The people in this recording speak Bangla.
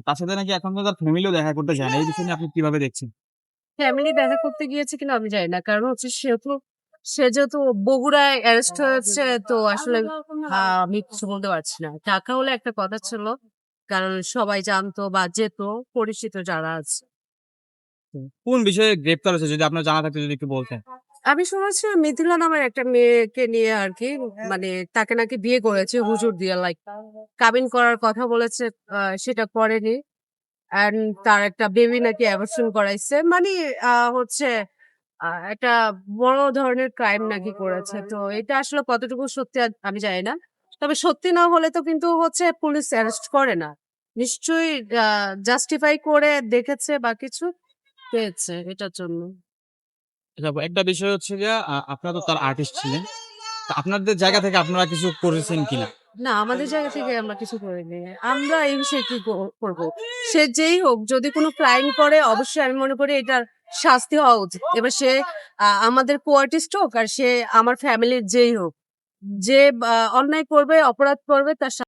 তার সাথে নাকি এখন তো তার ফ্যামিলিও দেখা করতে চায় না। এই বিষয় নিয়ে আপনি কিভাবে দেখছেন? ফ্যামিলি দেখা করতে গিয়েছে কিনা আমি জানি না। কারণ হচ্ছে সে যেহেতু বগুড়ায় অ্যারেস্ট হয়েছে তো আসলে আমি কিছু বলতে পারছি না। ঢাকা হলে একটা কথা ছিল। কারণ সবাই জানতো বা যেত পরিচিত যারা আছে। কোন বিষয়ে গ্রেপ্তার হয়েছে যদি আপনার জানা থাকতো যদি একটু বলতেন? আমি শুনেছি মিথিলা নামের একটা মেয়েকে নিয়ে আরকি মানে তাকে নাকি বিয়ে করেছে হুজুর দিয়ে লাইক কাবিন করার কথা বলেছে সেটা করেনি। অ্যান্ড তার একটা বেবি নাকি অ্যাবর্শন করাইছে। মানে হচ্ছে একটা বড় ধরনের ক্রাইম নাকি করেছে। তো এটা আসলে কতটুকু সত্যি আমি জানি না। তবে সত্যি না হলে তো কিন্তু হচ্ছে পুলিশ অ্যারেস্ট করে না। নিশ্চয়ই আ জাস্টিফাই করে দেখেছে বা কিছু পেয়েছে এটার জন্য। আচ্ছা আপু, একটা বিষয় হচ্ছে গিয়া আপনারা তো তার আর্টিস্ট ছিলেন। তো আপনাদের জায়গা থেকে আপনারা কিছু করেছেন কিনা? না, আমাদের জায়গা থেকে আমরা কিছু করিনি। আমরা এই বিষয়ে কি করব? সে যেই হোক যদি কোনো ক্রাইম করে অবশ্যই আমি মনে করি এটার শাস্তি হওয়া উচিত। এবার সে আমাদের কো-আর্টিস্ট হোক আর সে আমার ফ্যামিলির যেই হোক। যে অন্যায় করবে, অপরাধ করবে তার